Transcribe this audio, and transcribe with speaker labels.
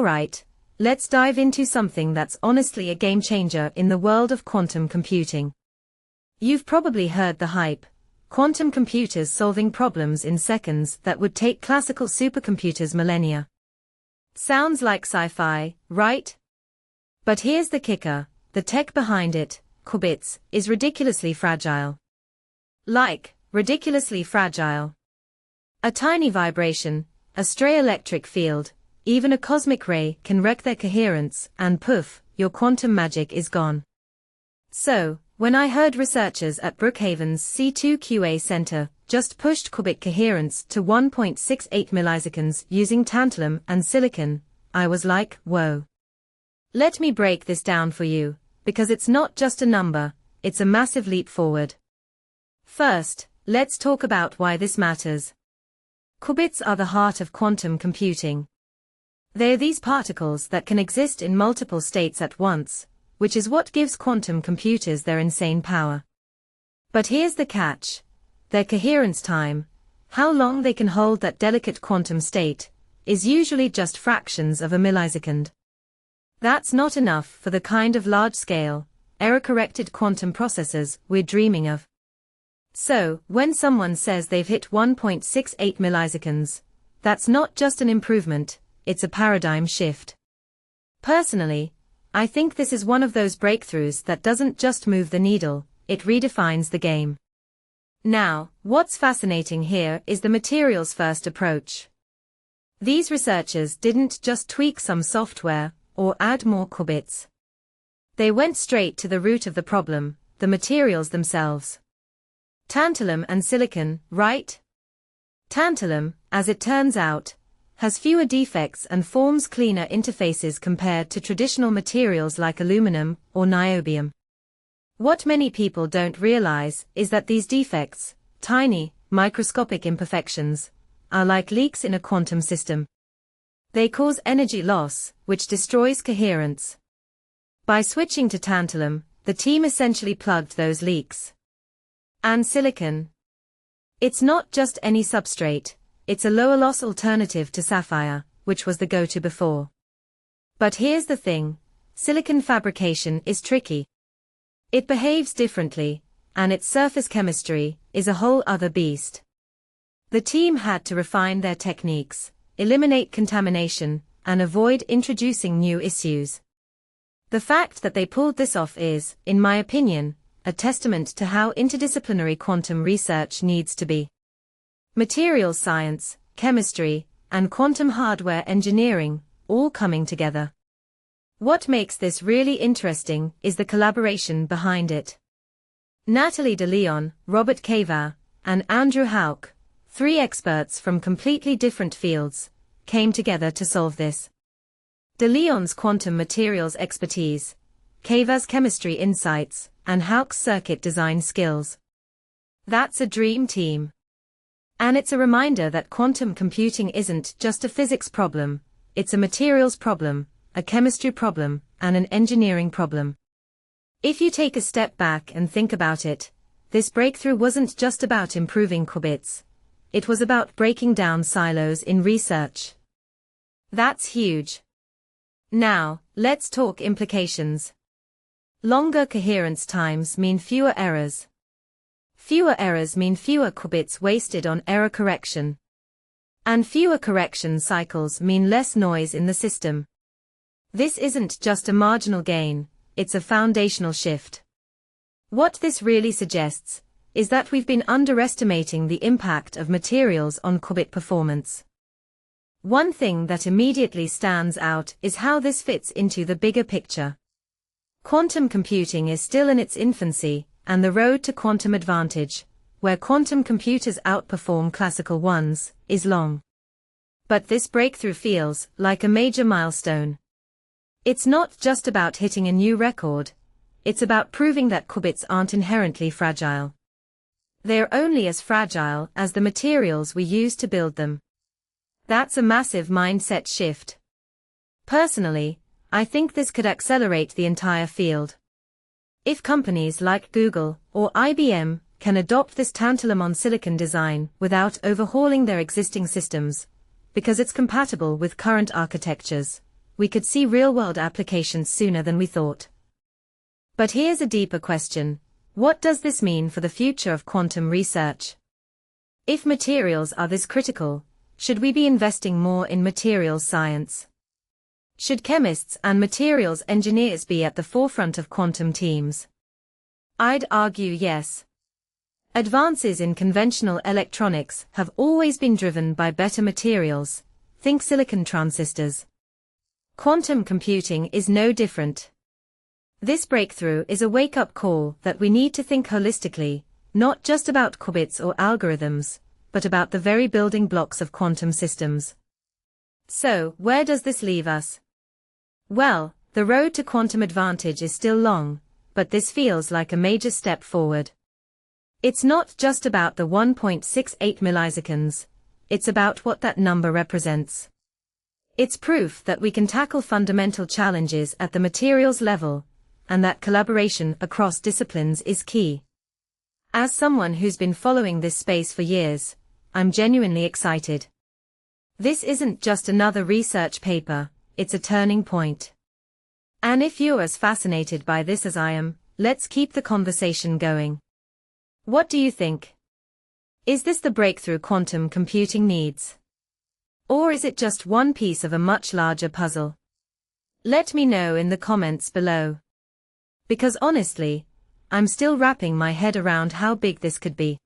Speaker 1: Alright, let's dive into something that's honestly a game changer in the world of quantum computing. You've probably heard the hype. Quantum computers solving problems in seconds that would take classical supercomputers millennia. Sounds like sci-fi, right? But here's the kicker, the tech behind it, Qubits, is ridiculously fragile. Like, ridiculously fragile. A tiny vibration, a stray electric field, even a cosmic ray can wreck their coherence, and poof, your quantum magic is gone. So, when I heard researchers at Brookhaven's C2QA center just pushed qubit coherence to 1.68 milliseconds using tantalum and silicon, I was like, whoa. Let me break this down for you, because it's not just a number, it's a massive leap forward. First, let's talk about why this matters. Qubits are the heart of quantum computing. They're these particles that can exist in multiple states at once, which is what gives quantum computers their insane power. But here's the catch. Their coherence time, how long they can hold that delicate quantum state, is usually just fractions of a millisecond. That's not enough for the kind of large-scale, error-corrected quantum processors we're dreaming of. So, when someone says they've hit 1.68 milliseconds, that's not just an improvement, it's a paradigm shift. Personally, I think this is one of those breakthroughs that doesn't just move the needle, it redefines the game. Now, what's fascinating here is the materials-first approach. These researchers didn't just tweak some software or add more qubits. They went straight to the root of the problem, the materials themselves. Tantalum and silicon, right? Tantalum, as it turns out, has fewer defects and forms cleaner interfaces compared to traditional materials like aluminum or niobium. What many people don't realize is that these defects, tiny, microscopic imperfections, are like leaks in a quantum system. They cause energy loss, which destroys coherence. By switching to tantalum, the team essentially plugged those leaks. And silicon. It's not just any substrate, it's a lower loss alternative to sapphire, which was the go-to before. But here's the thing, silicon fabrication is tricky. It behaves differently, and its surface chemistry is a whole other beast. The team had to refine their techniques, eliminate contamination, and avoid introducing new issues. The fact that they pulled this off is, in my opinion, a testament to how interdisciplinary quantum research needs to be. Materials science, chemistry, and quantum hardware engineering, all coming together. What makes this really interesting is the collaboration behind it. Natalie de Leon, Robert Cava, and Andrew Hauck, three experts from completely different fields, came together to solve this. De Leon's quantum materials expertise, Cava's chemistry insights, and Hauck's circuit design skills. That's a dream team. And it's a reminder that quantum computing isn't just a physics problem, it's a materials problem, a chemistry problem, and an engineering problem. If you take a step back and think about it, this breakthrough wasn't just about improving qubits. It was about breaking down silos in research. That's huge. Now, let's talk implications. Longer coherence times mean fewer errors. Fewer errors mean fewer qubits wasted on error correction. And fewer correction cycles mean less noise in the system. This isn't just a marginal gain, it's a foundational shift. What this really suggests is that we've been underestimating the impact of materials on qubit performance. One thing that immediately stands out is how this fits into the bigger picture. Quantum computing is still in its infancy, and the road to quantum advantage, where quantum computers outperform classical ones, is long. But this breakthrough feels like a major milestone. It's not just about hitting a new record, it's about proving that qubits aren't inherently fragile. They're only as fragile as the materials we use to build them. That's a massive mindset shift. Personally, I think this could accelerate the entire field. If companies like Google or IBM can adopt this tantalum on silicon design without overhauling their existing systems, because it's compatible with current architectures, we could see real-world applications sooner than we thought. But here's a deeper question. What does this mean for the future of quantum research? If materials are this critical, should we be investing more in materials science? Should chemists and materials engineers be at the forefront of quantum teams? I'd argue yes. Advances in conventional electronics have always been driven by better materials. Think silicon transistors. Quantum computing is no different. This breakthrough is a wake-up call that we need to think holistically, not just about qubits or algorithms, but about the very building blocks of quantum systems. So, where does this leave us? Well, the road to quantum advantage is still long, but this feels like a major step forward. It's not just about the 1.68 milliseconds, it's about what that number represents. It's proof that we can tackle fundamental challenges at the materials level, and that collaboration across disciplines is key. As someone who's been following this space for years, I'm genuinely excited. This isn't just another research paper, it's a turning point. And if you're as fascinated by this as I am, let's keep the conversation going. What do you think? Is this the breakthrough quantum computing needs? Or is it just one piece of a much larger puzzle? Let me know in the comments below. Because honestly, I'm still wrapping my head around how big this could be.